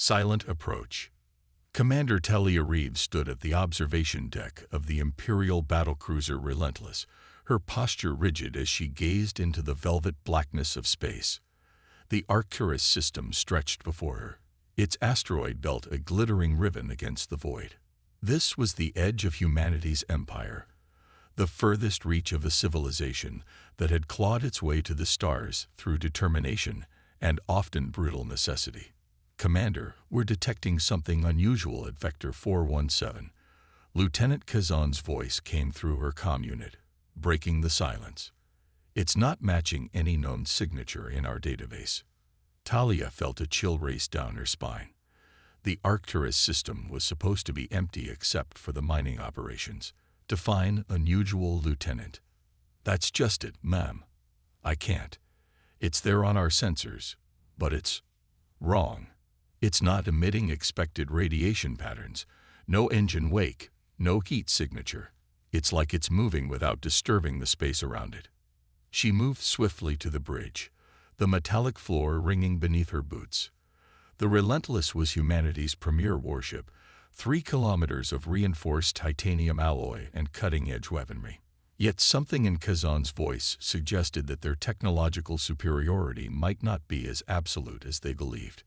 Silent approach. Commander Talia Reeves stood at the observation deck of the Imperial battlecruiser Relentless, her posture rigid as she gazed into the velvet blackness of space. The Arcturus system stretched before her, its asteroid belt a glittering ribbon against the void. This was the edge of humanity's empire, the furthest reach of a civilization that had clawed its way to the stars through determination and often brutal necessity. Commander, we're detecting something unusual at Vector 417. Lieutenant Kazan's voice came through her comm unit, breaking the silence. It's not matching any known signature in our database. Talia felt a chill race down her spine. The Arcturus system was supposed to be empty except for the mining operations. Define unusual, Lieutenant. That's just it, ma'am. I can't. It's there on our sensors, but it's wrong. It's not emitting expected radiation patterns. No engine wake, no heat signature. It's like it's moving without disturbing the space around it. She moved swiftly to the bridge, the metallic floor ringing beneath her boots. The Relentless was humanity's premier warship, 3 kilometers of reinforced titanium alloy and cutting-edge weaponry. Yet something in Kazan's voice suggested that their technological superiority might not be as absolute as they believed.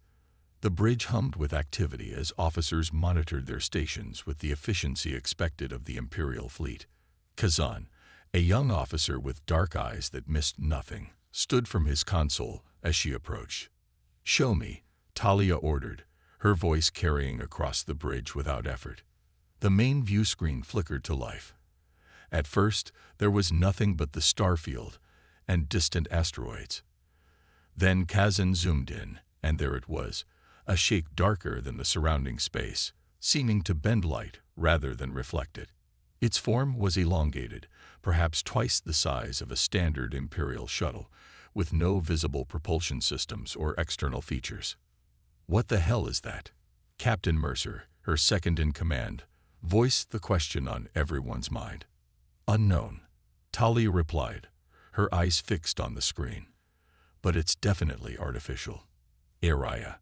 The bridge hummed with activity as officers monitored their stations with the efficiency expected of the Imperial fleet. Kazan, a young officer with dark eyes that missed nothing, stood from his console as she approached. "Show me," Talia ordered, her voice carrying across the bridge without effort. The main view screen flickered to life. At first, there was nothing but the starfield and distant asteroids. Then Kazan zoomed in, and there it was, a shape darker than the surrounding space, seeming to bend light rather than reflect it. Its form was elongated, perhaps twice the size of a standard Imperial shuttle, with no visible propulsion systems or external features. "What the hell is that?" Captain Mercer, her second-in-command, voiced the question on everyone's mind. "Unknown," Talia replied, her eyes fixed on the screen. "But it's definitely artificial." Area.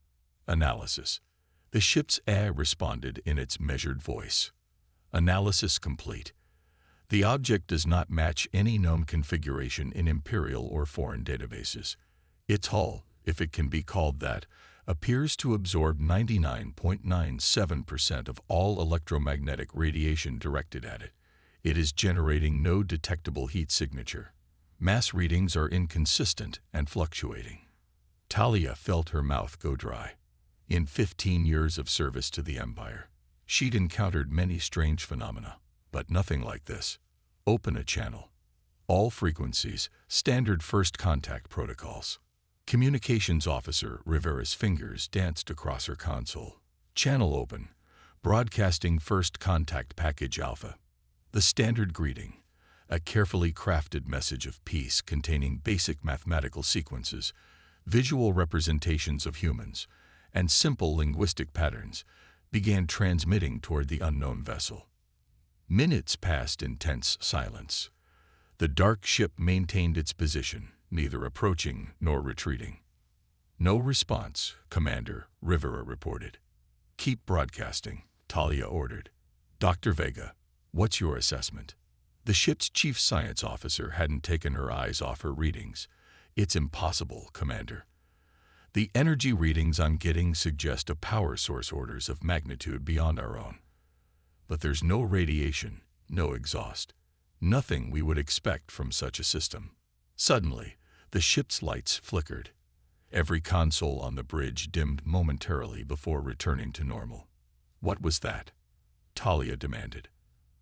Analysis. The ship's AI responded in its measured voice. Analysis complete. The object does not match any known configuration in Imperial or foreign databases. Its hull, if it can be called that, appears to absorb 99.97% of all electromagnetic radiation directed at it. It is generating no detectable heat signature. Mass readings are inconsistent and fluctuating. Talia felt her mouth go dry. In 15 years of service to the Empire, she'd encountered many strange phenomena, but nothing like this. Open a channel. All frequencies, standard first contact protocols. Communications Officer Rivera's fingers danced across her console. Channel open. Broadcasting first contact package alpha. The standard greeting, a carefully crafted message of peace containing basic mathematical sequences, visual representations of humans, and simple linguistic patterns, began transmitting toward the unknown vessel. Minutes passed in tense silence. The dark ship maintained its position, neither approaching nor retreating. "No response, Commander," Rivera reported. "Keep broadcasting," Talia ordered. "Dr. Vega, what's your assessment?" The ship's chief science officer hadn't taken her eyes off her readings. "It's impossible, Commander. The energy readings I'm getting suggest a power source orders of magnitude beyond our own. But there's no radiation, no exhaust, nothing we would expect from such a system." Suddenly, the ship's lights flickered. Every console on the bridge dimmed momentarily before returning to normal. "What was that?" Talia demanded.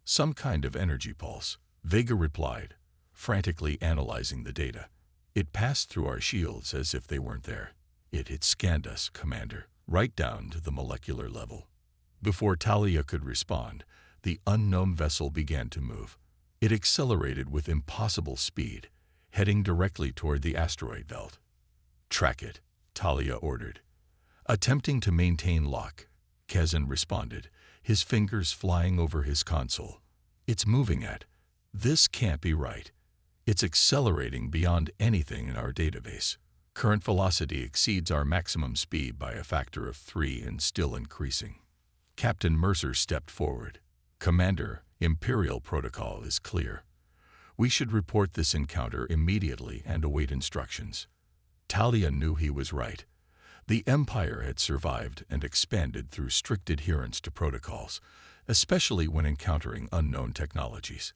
"Some kind of energy pulse," Vega replied, frantically analyzing the data. "It passed through our shields as if they weren't there. It scanned us, Commander, right down to the molecular level." Before Talia could respond, the unknown vessel began to move. It accelerated with impossible speed, heading directly toward the asteroid belt. "Track it," Talia ordered. Attempting to maintain lock, Kazan responded, his fingers flying over his console. "It's moving at. This can't be right. It's accelerating beyond anything in our database." Current velocity exceeds our maximum speed by a factor of 3 and still increasing. Captain Mercer stepped forward. Commander, Imperial protocol is clear. We should report this encounter immediately and await instructions. Talia knew he was right. The Empire had survived and expanded through strict adherence to protocols, especially when encountering unknown technologies.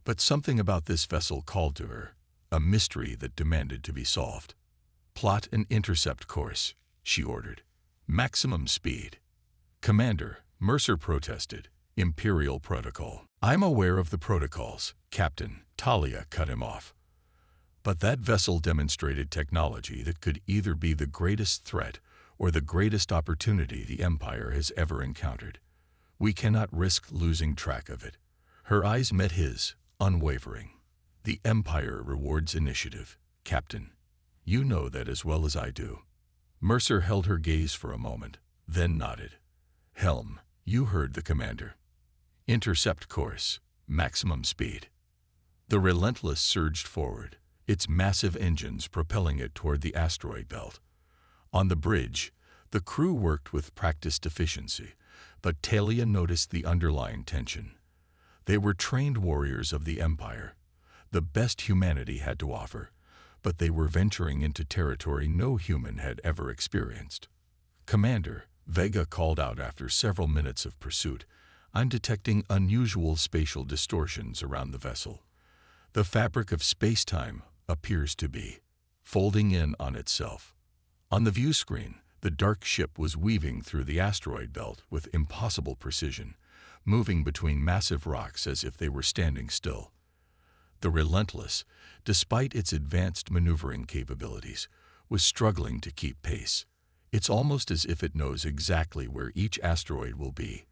But something about this vessel called to her, a mystery that demanded to be solved. Plot an intercept course, she ordered. Maximum speed. Commander, Mercer protested. Imperial protocol. I'm aware of the protocols, Captain. Talia cut him off. But that vessel demonstrated technology that could either be the greatest threat or the greatest opportunity the Empire has ever encountered. We cannot risk losing track of it. Her eyes met his, unwavering. The Empire rewards initiative, Captain. You know that as well as I do. Mercer held her gaze for a moment, then nodded. Helm, you heard the commander. Intercept course, maximum speed. The Relentless surged forward, its massive engines propelling it toward the asteroid belt. On the bridge, the crew worked with practiced efficiency, but Talia noticed the underlying tension. They were trained warriors of the Empire, the best humanity had to offer, but they were venturing into territory no human had ever experienced. Commander, Vega called out after several minutes of pursuit, I'm detecting unusual spatial distortions around the vessel. The fabric of space-time appears to be folding in on itself. On the view screen, the dark ship was weaving through the asteroid belt with impossible precision, moving between massive rocks as if they were standing still. The Relentless, despite its advanced maneuvering capabilities, was struggling to keep pace. It's almost as if it knows exactly where each asteroid will be.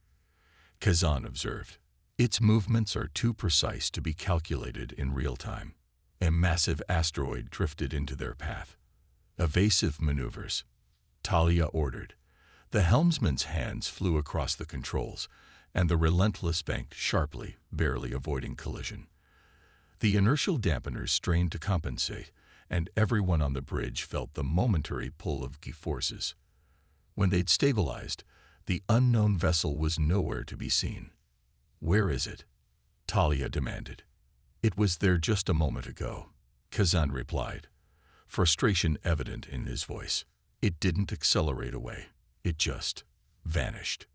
Kazan observed. Its movements are too precise to be calculated in real time. A massive asteroid drifted into their path. Evasive maneuvers, Talia ordered. The helmsman's hands flew across the controls, and the Relentless banked sharply, barely avoiding collision. The inertial dampeners strained to compensate, and everyone on the bridge felt the momentary pull of G-forces. When they'd stabilized, the unknown vessel was nowhere to be seen. Where is it? Talia demanded. It was there just a moment ago, Kazan replied, frustration evident in his voice. It didn't accelerate away. It just vanished.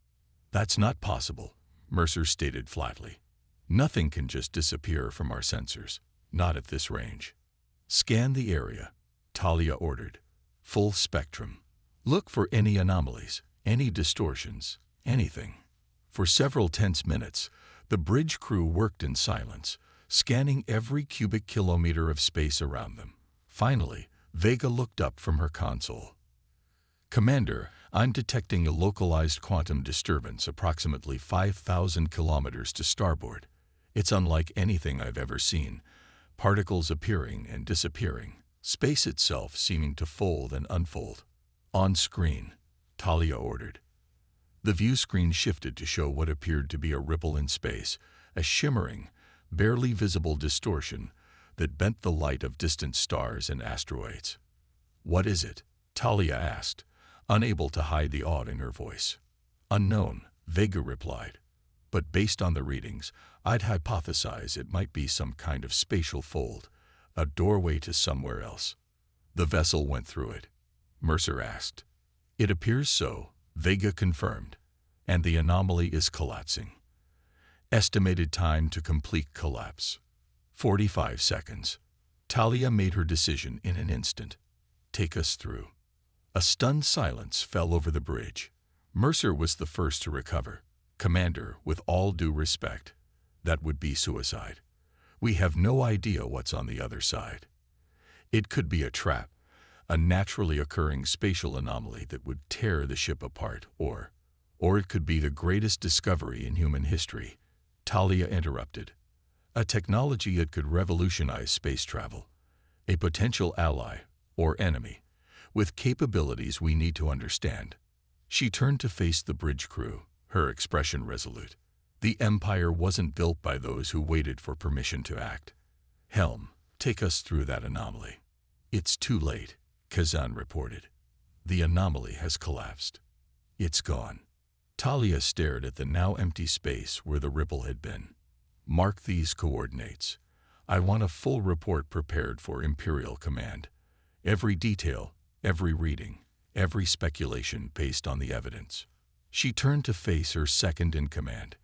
That's not possible, Mercer stated flatly. Nothing can just disappear from our sensors, not at this range. Scan the area, Talia ordered. Full spectrum. Look for any anomalies, any distortions, anything. For several tense minutes, the bridge crew worked in silence, scanning every cubic kilometer of space around them. Finally, Vega looked up from her console. Commander, I'm detecting a localized quantum disturbance approximately 5,000 kilometers to starboard. It's unlike anything I've ever seen. Particles appearing and disappearing, space itself seeming to fold and unfold. On screen, Talia ordered. The view screen shifted to show what appeared to be a ripple in space, a shimmering, barely visible distortion that bent the light of distant stars and asteroids. What is it? Talia asked, unable to hide the awe in her voice. Unknown, Vega replied. But based on the readings, I'd hypothesize it might be some kind of spatial fold, a doorway to somewhere else. The vessel went through it, Mercer asked. It appears so, Vega confirmed, and the anomaly is collapsing. Estimated time to complete collapse, 45 seconds. Talia made her decision in an instant. Take us through. A stunned silence fell over the bridge. Mercer was the first to recover. Commander, with all due respect, that would be suicide. We have no idea what's on the other side. It could be a trap, a naturally occurring spatial anomaly that would tear the ship apart, or it could be the greatest discovery in human history. Talia interrupted. A technology that could revolutionize space travel. A potential ally, or enemy, with capabilities we need to understand. She turned to face the bridge crew, her expression resolute. The Empire wasn't built by those who waited for permission to act. Helm, take us through that anomaly. It's too late, Kazan reported. The anomaly has collapsed. It's gone. Talia stared at the now empty space where the ripple had been. Mark these coordinates. I want a full report prepared for Imperial Command. Every detail, every reading, every speculation based on the evidence. She turned to face her second in command.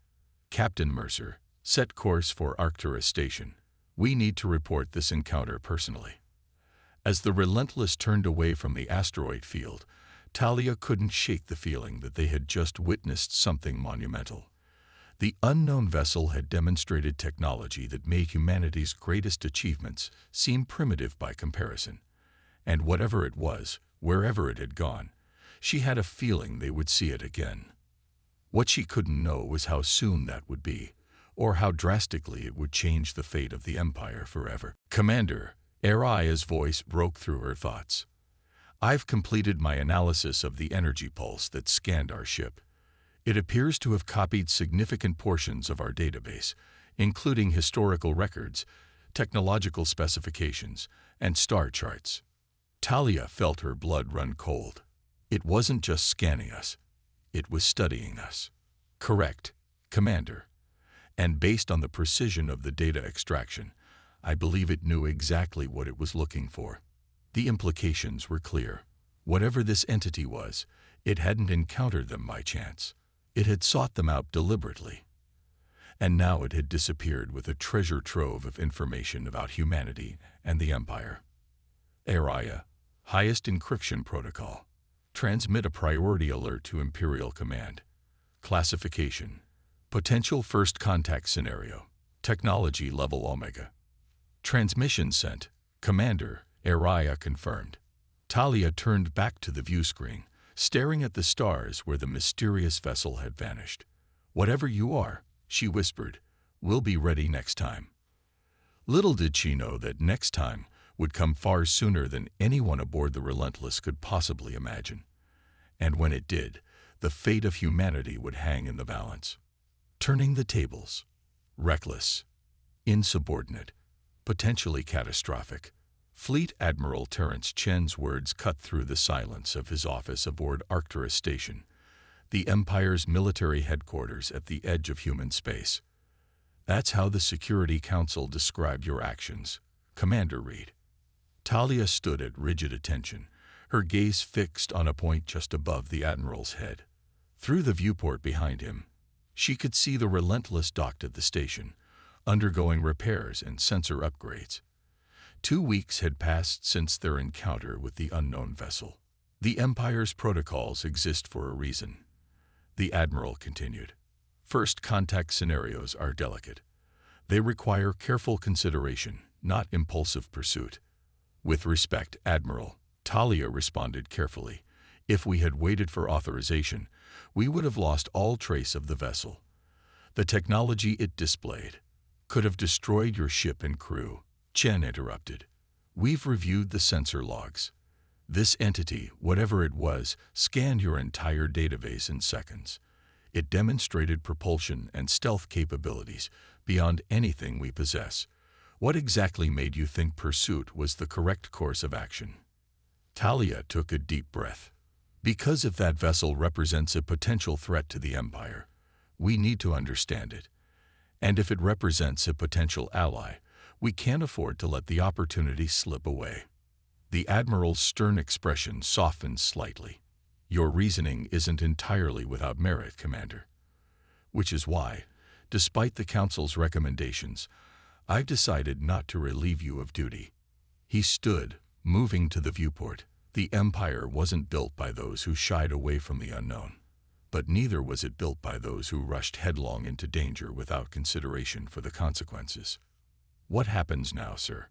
Captain Mercer, set course for Arcturus Station. We need to report this encounter personally. As the Relentless turned away from the asteroid field, Talia couldn't shake the feeling that they had just witnessed something monumental. The unknown vessel had demonstrated technology that made humanity's greatest achievements seem primitive by comparison. And whatever it was, wherever it had gone, she had a feeling they would see it again. What she couldn't know was how soon that would be, or how drastically it would change the fate of the Empire forever. Commander, Araya's voice broke through her thoughts. I've completed my analysis of the energy pulse that scanned our ship. It appears to have copied significant portions of our database, including historical records, technological specifications, and star charts. Talia felt her blood run cold. It wasn't just scanning us. It was studying us. Correct, Commander. And based on the precision of the data extraction, I believe it knew exactly what it was looking for. The implications were clear. Whatever this entity was, it hadn't encountered them by chance. It had sought them out deliberately. And now it had disappeared with a treasure trove of information about humanity and the Empire. Araya, highest encryption protocol. Transmit a priority alert to Imperial Command. Classification. Potential first contact scenario. Technology level Omega. Transmission sent. Commander, Araya confirmed. Talia turned back to the view screen, staring at the stars where the mysterious vessel had vanished. Whatever you are, she whispered, we'll be ready next time. Little did she know that next time would come far sooner than anyone aboard the Relentless could possibly imagine. And when it did, the fate of humanity would hang in the balance. Turning the tables. Reckless. Insubordinate. Potentially catastrophic. Fleet Admiral Terence Chen's words cut through the silence of his office aboard Arcturus Station, the Empire's military headquarters at the edge of human space. That's how the Security Council described your actions, Commander Reed. Talia stood at rigid attention, her gaze fixed on a point just above the Admiral's head. Through the viewport behind him, she could see the Relentless docked at the station, undergoing repairs and sensor upgrades. 2 weeks had passed since their encounter with the unknown vessel. The Empire's protocols exist for a reason. The Admiral continued. First contact scenarios are delicate. They require careful consideration, not impulsive pursuit. With respect, Admiral, Talia responded carefully. If we had waited for authorization, we would have lost all trace of the vessel. The technology it displayed could have destroyed your ship and crew. Chen interrupted. We've reviewed the sensor logs. This entity, whatever it was, scanned your entire database in seconds. It demonstrated propulsion and stealth capabilities beyond anything we possess. What exactly made you think pursuit was the correct course of action? Talia took a deep breath. Because if that vessel represents a potential threat to the Empire, we need to understand it. And if it represents a potential ally, we can't afford to let the opportunity slip away. The Admiral's stern expression softened slightly. Your reasoning isn't entirely without merit, Commander. Which is why, despite the Council's recommendations, I've decided not to relieve you of duty. He stood, moving to the viewport. The Empire wasn't built by those who shied away from the unknown, but neither was it built by those who rushed headlong into danger without consideration for the consequences. What happens now, sir?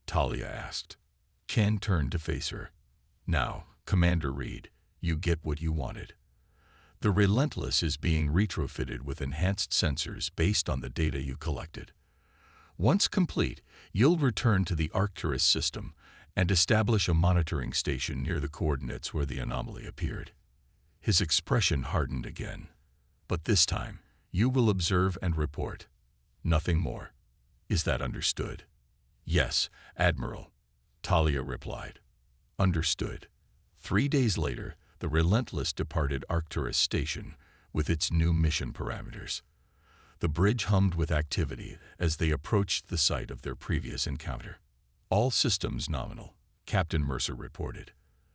Talia asked. Chen turned to face her. Now, Commander Reed, you get what you wanted. The Relentless is being retrofitted with enhanced sensors based on the data you collected. Once complete, you'll return to the Arcturus system and establish a monitoring station near the coordinates where the anomaly appeared. His expression hardened again. But this time, you will observe and report. Nothing more. Is that understood? Yes, Admiral, Talia replied. Understood. 3 days later, the Relentless departed Arcturus Station with its new mission parameters. The bridge hummed with activity as they approached the site of their previous encounter. All systems nominal, Captain Mercer reported.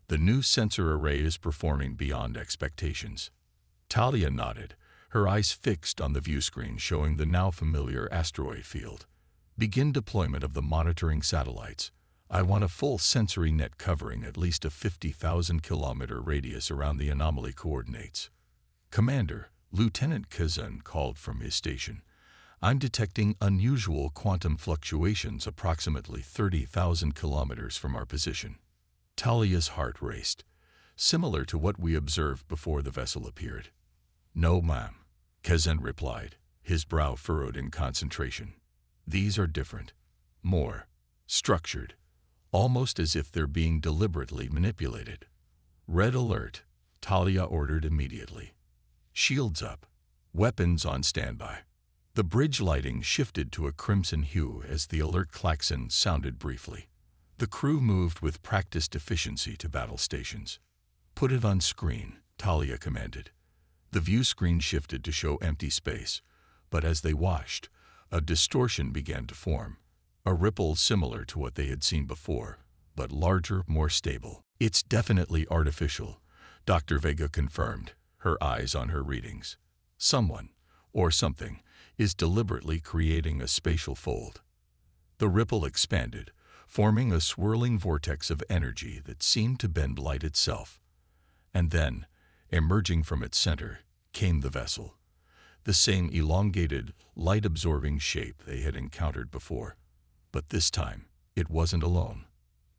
The new sensor array is performing beyond expectations. Talia nodded, her eyes fixed on the view screen showing the now familiar asteroid field. Begin deployment of the monitoring satellites. I want a full sensory net covering at least a 50,000-kilometer radius around the anomaly coordinates. Commander, Lieutenant Kazan called from his station. I'm detecting unusual quantum fluctuations approximately 30,000 kilometers from our position. Talia's heart raced, similar to what we observed before the vessel appeared. No, ma'am, Kazan replied, his brow furrowed in concentration. These are different, more structured, almost as if they're being deliberately manipulated. Red alert, Talia ordered immediately. Shields up, weapons on standby. The bridge lighting shifted to a crimson hue as the alert klaxon sounded briefly. The crew moved with practiced efficiency to battle stations. Put it on screen, Talia commanded. The view screen shifted to show empty space, but as they watched, a distortion began to form, a ripple similar to what they had seen before, but larger, more stable. It's definitely artificial, Dr. Vega confirmed, her eyes on her readings. Someone, or something, is deliberately creating a spatial fold. The ripple expanded, forming a swirling vortex of energy that seemed to bend light itself. And then, emerging from its center, came the vessel. The same elongated, light-absorbing shape they had encountered before. But this time, it wasn't alone.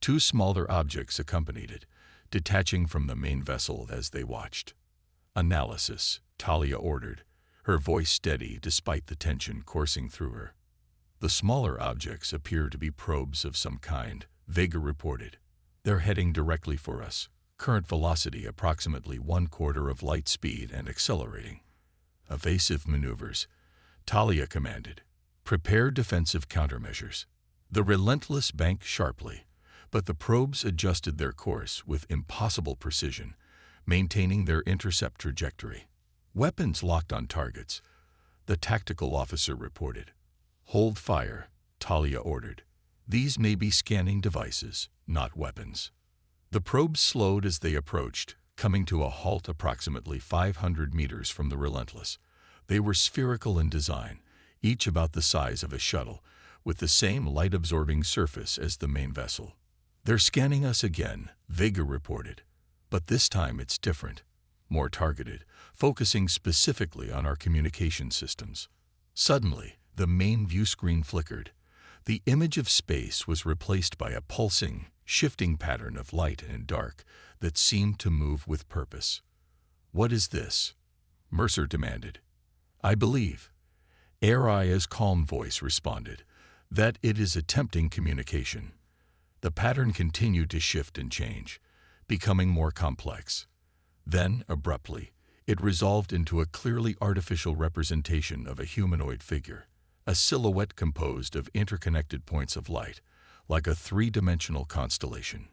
2 smaller objects accompanied it, detaching from the main vessel as they watched. Analysis, Talia ordered, her voice steady despite the tension coursing through her. The smaller objects appear to be probes of some kind, Vega reported. They're heading directly for us, current velocity approximately 1/4 of light speed and accelerating. Evasive maneuvers, Talia commanded. Prepare defensive countermeasures. The Relentless banked sharply, but the probes adjusted their course with impossible precision, maintaining their intercept trajectory. Weapons locked on targets, the tactical officer reported. Hold fire, Talia ordered. These may be scanning devices, not weapons. The probes slowed as they approached, coming to a halt approximately 500 meters from the Relentless. They were spherical in design, each about the size of a shuttle, with the same light-absorbing surface as the main vessel. They're scanning us again, Vega reported. But this time it's different, more targeted, focusing specifically on our communication systems. Suddenly, the main view screen flickered. The image of space was replaced by a pulsing, shifting pattern of light and dark that seemed to move with purpose. What is this? Mercer demanded. I believe, Aria's calm voice responded, that it is attempting communication. The pattern continued to shift and change, becoming more complex. Then, abruptly, it resolved into a clearly artificial representation of a humanoid figure, a silhouette composed of interconnected points of light, like a 3-dimensional constellation.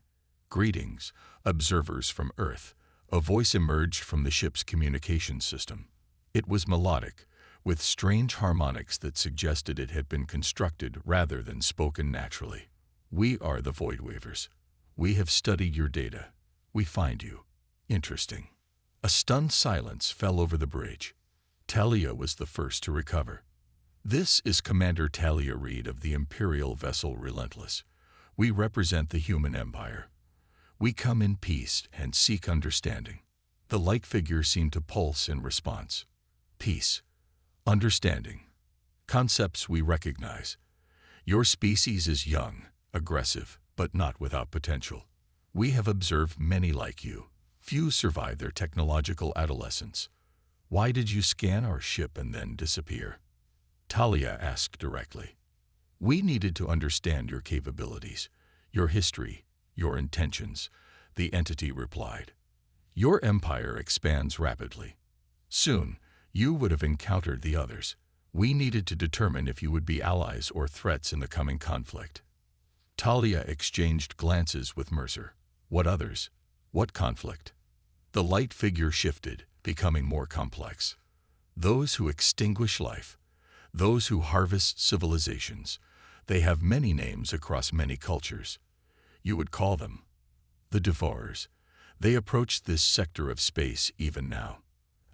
Greetings, observers from Earth. A voice emerged from the ship's communication system. It was melodic, with strange harmonics that suggested it had been constructed rather than spoken naturally. We are the Void Weavers. We have studied your data. We find you interesting. A stunned silence fell over the bridge. Talia was the first to recover. This is Commander Talia Reed of the Imperial vessel Relentless. We represent the human empire. We come in peace and seek understanding. The light figure seemed to pulse in response. Peace. Understanding. Concepts we recognize. Your species is young, aggressive, but not without potential. We have observed many like you. Few survive their technological adolescence. Why did you scan our ship and then disappear? Talia asked directly. We needed to understand your capabilities, your history, your intentions, the entity replied. Your empire expands rapidly. Soon, you would have encountered the others. We needed to determine if you would be allies or threats in the coming conflict. Talia exchanged glances with Mercer. What others? What conflict? The light figure shifted, becoming more complex. Those who extinguish life, those who harvest civilizations, they have many names across many cultures. You would call them the Devourers. They approach this sector of space even now.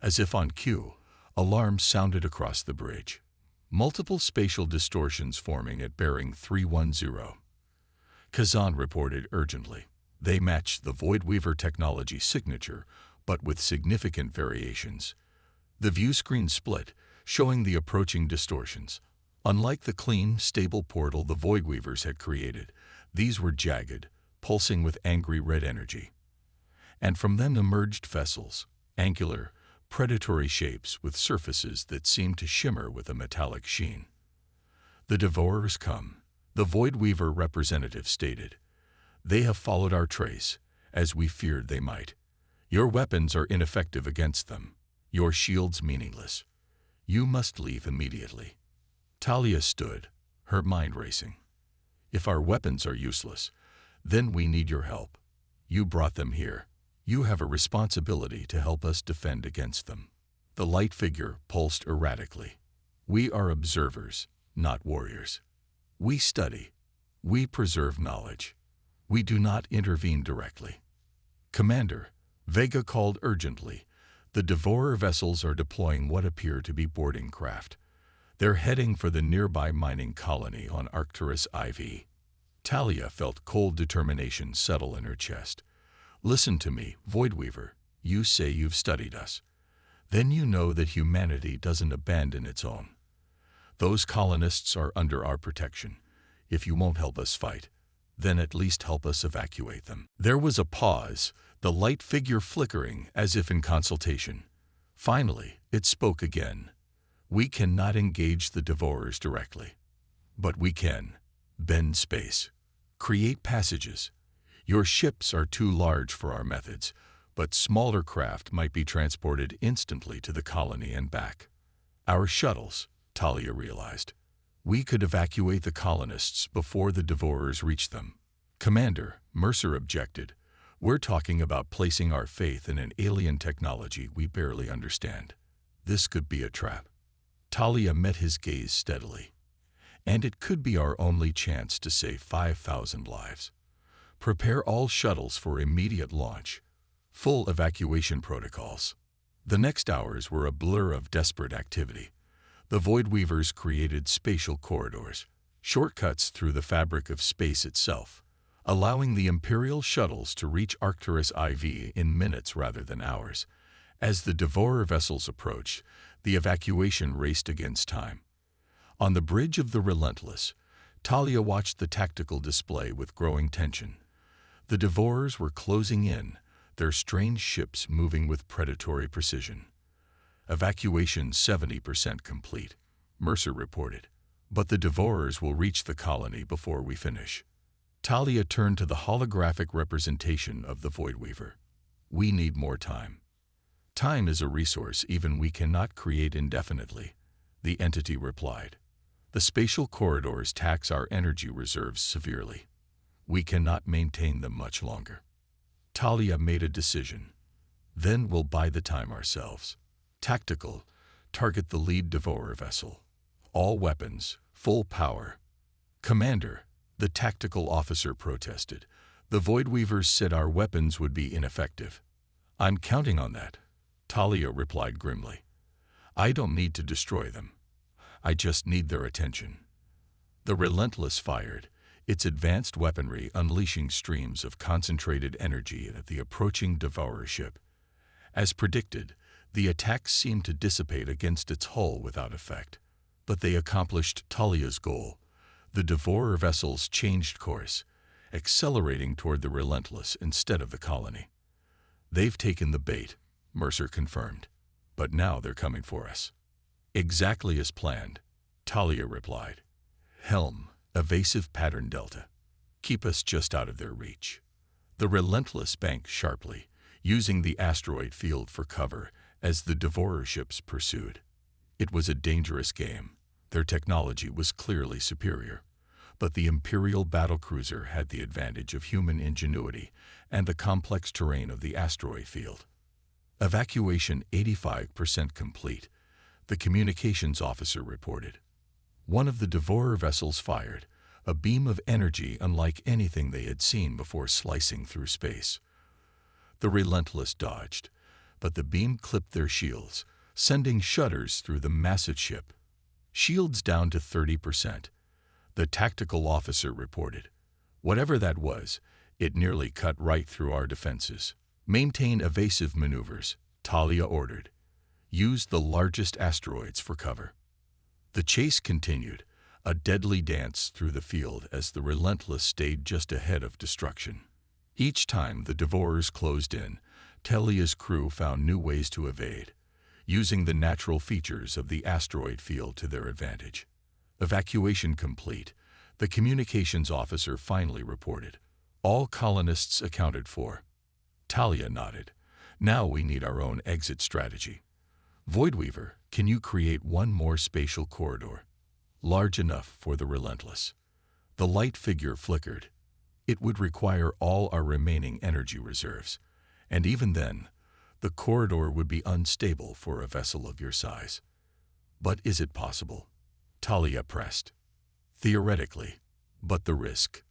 As if on cue, alarms sounded across the bridge. Multiple spatial distortions forming at bearing 310. Kazan reported urgently. They matched the Voidweaver technology signature, but with significant variations. The view screen split, showing the approaching distortions. Unlike the clean, stable portal the Voidweavers had created, these were jagged, pulsing with angry red energy. And from them emerged vessels, angular, predatory shapes with surfaces that seemed to shimmer with a metallic sheen. The Devourers come, the Voidweaver representative stated. They have followed our trace, as we feared they might. Your weapons are ineffective against them, your shields meaningless. You must leave immediately. Talia stood, her mind racing. If our weapons are useless, then we need your help. You brought them here. You have a responsibility to help us defend against them. The light figure pulsed erratically. We are observers, not warriors. We study. We preserve knowledge. We do not intervene directly. Commander, Vega called urgently. The Devourer vessels are deploying what appear to be boarding craft. They're heading for the nearby mining colony on Arcturus IV. Talia felt cold determination settle in her chest. Listen to me, Voidweaver. You say you've studied us. Then you know that humanity doesn't abandon its own. Those colonists are under our protection. If you won't help us fight, then at least help us evacuate them. There was a pause, the light figure flickering as if in consultation. Finally, it spoke again. We cannot engage the Devourers directly. But we can bend space, create passages. Your ships are too large for our methods, but smaller craft might be transported instantly to the colony and back. Our shuttles, Talia realized. We could evacuate the colonists before the Devourers reach them. Commander, Mercer objected. We're talking about placing our faith in an alien technology we barely understand. This could be a trap. Talia met his gaze steadily. And it could be our only chance to save 5,000 lives. Prepare all shuttles for immediate launch. Full evacuation protocols. The next hours were a blur of desperate activity. The Voidweavers created spatial corridors, shortcuts through the fabric of space itself, allowing the Imperial shuttles to reach Arcturus IV in minutes rather than hours. As the Devourer vessels approached, the evacuation raced against time. On the bridge of the Relentless, Talia watched the tactical display with growing tension. The Devourers were closing in, their strange ships moving with predatory precision. Evacuation 70% complete, Mercer reported. But the Devourers will reach the colony before we finish. Talia turned to the holographic representation of the Voidweaver. We need more time. Time is a resource even we cannot create indefinitely, the entity replied. The spatial corridors tax our energy reserves severely. We cannot maintain them much longer. Talia made a decision. Then we'll buy the time ourselves. Tactical, target the lead Devourer vessel. All weapons, full power. Commander, the tactical officer protested. The Voidweavers said our weapons would be ineffective. I'm counting on that, Talia replied grimly. I don't need to destroy them. I just need their attention. The Relentless fired, its advanced weaponry unleashing streams of concentrated energy at the approaching Devourer ship. As predicted, the attacks seemed to dissipate against its hull without effect. But they accomplished Talia's goal. The Devourer vessels changed course, accelerating toward the Relentless instead of the colony. They've taken the bait, Mercer confirmed. But now they're coming for us. Exactly as planned, Talia replied. Helm, evasive pattern delta. Keep us just out of their reach. The Relentless banked sharply, using the asteroid field for cover as the Devourer ships pursued. It was a dangerous game. Their technology was clearly superior. But the Imperial battlecruiser had the advantage of human ingenuity and the complex terrain of the asteroid field. Evacuation 85% complete, the communications officer reported. One of the Devourer vessels fired, a beam of energy unlike anything they had seen before slicing through space. The Relentless dodged, but the beam clipped their shields, sending shudders through the massive ship. Shields down to 30%. The tactical officer reported. Whatever that was, it nearly cut right through our defenses. Maintain evasive maneuvers, Talia ordered. Use the largest asteroids for cover. The chase continued, a deadly dance through the field as the Relentless stayed just ahead of destruction. Each time the Devourers closed in, Talia's crew found new ways to evade, using the natural features of the asteroid field to their advantage. Evacuation complete, the communications officer finally reported. All colonists accounted for. Talia nodded. Now we need our own exit strategy. Voidweaver, can you create one more spatial corridor? Large enough for the Relentless. The light figure flickered. It would require all our remaining energy reserves, and even then, the corridor would be unstable for a vessel of your size. But is it possible? Talia pressed. Theoretically, but the risk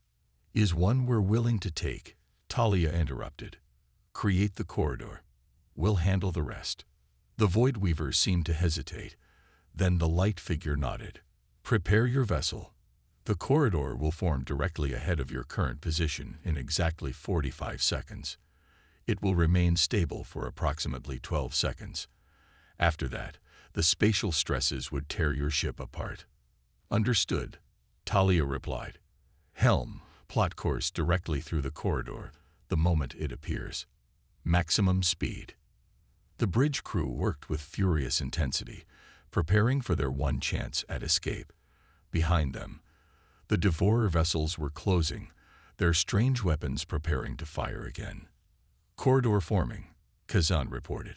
is one we're willing to take, Talia interrupted. Create the corridor. We'll handle the rest. The Voidweaver seemed to hesitate. Then the light figure nodded. Prepare your vessel. The corridor will form directly ahead of your current position in exactly 45 seconds. It will remain stable for approximately 12 seconds. After that, the spatial stresses would tear your ship apart. Understood, Talia replied. Helm, plot course directly through the corridor the moment it appears. Maximum speed. The bridge crew worked with furious intensity, preparing for their one chance at escape. Behind them, the Devourer vessels were closing, their strange weapons preparing to fire again. Corridor forming, Kazan reported.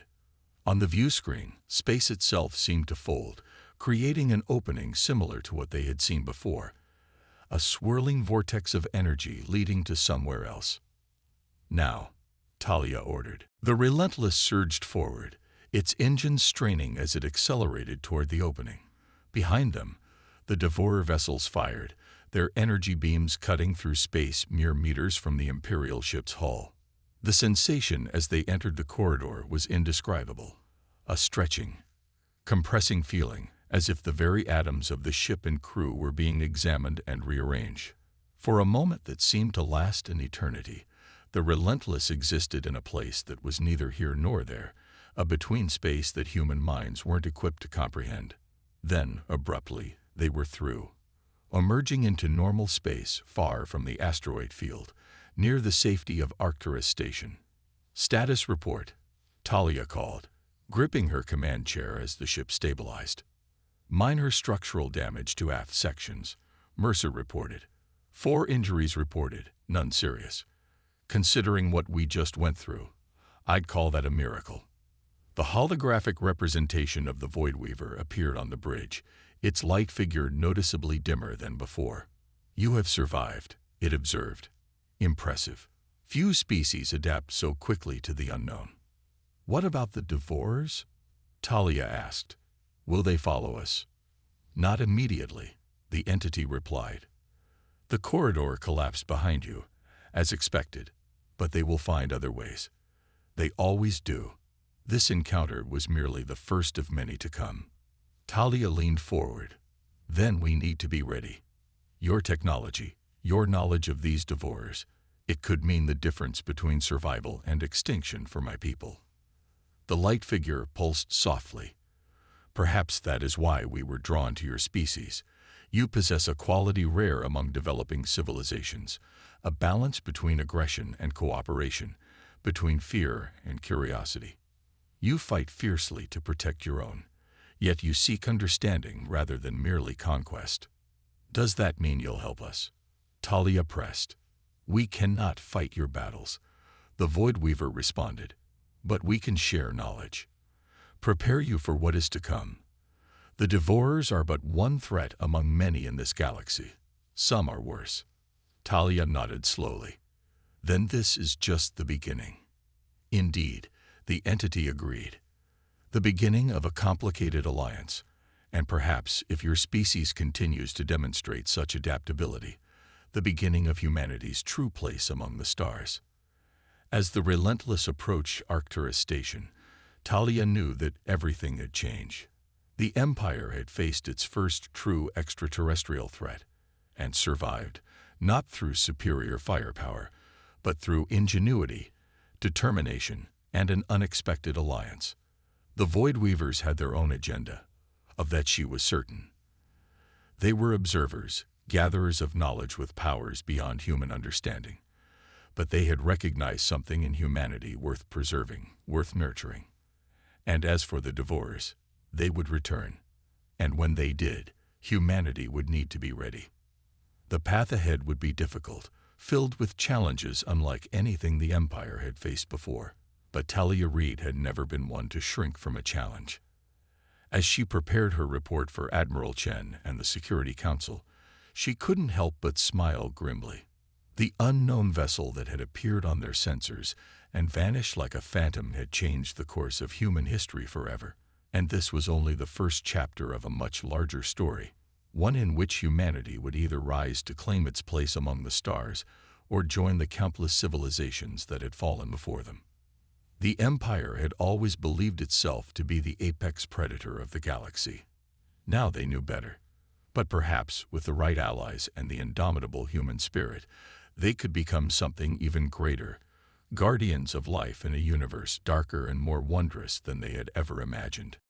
On the view screen, space itself seemed to fold, creating an opening similar to what they had seen before, a swirling vortex of energy leading to somewhere else. Now, Talia ordered. The Relentless surged forward, its engines straining as it accelerated toward the opening. Behind them, the Devourer vessels fired, their energy beams cutting through space mere meters from the Imperial ship's hull. The sensation as they entered the corridor was indescribable, a stretching, compressing feeling, as if the very atoms of the ship and crew were being examined and rearranged. For a moment that seemed to last an eternity, the Relentless existed in a place that was neither here nor there, a between space that human minds weren't equipped to comprehend. Then, abruptly, they were through, emerging into normal space far from the asteroid field, near the safety of Arcturus Station. Status report, Talia called, gripping her command chair as the ship stabilized. Minor structural damage to aft sections, Mercer reported. 4 injuries reported, none serious. Considering what we just went through, I'd call that a miracle. The holographic representation of the Voidweaver appeared on the bridge, its light figure noticeably dimmer than before. You have survived, it observed. Impressive. Few species adapt so quickly to the unknown. What about the Devourers? Talia asked. Will they follow us? Not immediately, the entity replied. The corridor collapsed behind you, as expected, but they will find other ways. They always do. This encounter was merely the first of many to come. Talia leaned forward. Then we need to be ready. Your technology, your knowledge of these Devourers, it could mean the difference between survival and extinction for my people. The light figure pulsed softly. Perhaps that is why we were drawn to your species. You possess a quality rare among developing civilizations, a balance between aggression and cooperation, between fear and curiosity. You fight fiercely to protect your own, yet you seek understanding rather than merely conquest. Does that mean you'll help us? Talia pressed. We cannot fight your battles, the Voidweaver responded, but we can share knowledge. Prepare you for what is to come. The Devourers are but one threat among many in this galaxy. Some are worse. Talia nodded slowly. Then this is just the beginning. Indeed, the entity agreed. The beginning of a complicated alliance, and perhaps, if your species continues to demonstrate such adaptability, the beginning of humanity's true place among the stars. As the relentless approached Arcturus station, Talia knew that everything had changed. The Empire had faced its first true extraterrestrial threat, and survived, not through superior firepower, but through ingenuity, determination, and an unexpected alliance. The Void Weavers had their own agenda. Of that she was certain. They were observers, gatherers of knowledge with powers beyond human understanding. But they had recognized something in humanity worth preserving, worth nurturing. And as for the Devourers, they would return. And when they did, humanity would need to be ready. The path ahead would be difficult, filled with challenges unlike anything the Empire had faced before. But Talia Reid had never been one to shrink from a challenge. As she prepared her report for Admiral Chen and the Security Council, she couldn't help but smile grimly. The unknown vessel that had appeared on their sensors and vanished like a phantom had changed the course of human history forever. And this was only the first chapter of a much larger story, one in which humanity would either rise to claim its place among the stars or join the countless civilizations that had fallen before them. The Empire had always believed itself to be the apex predator of the galaxy. Now they knew better. But perhaps, with the right allies and the indomitable human spirit, they could become something even greater, guardians of life in a universe darker and more wondrous than they had ever imagined.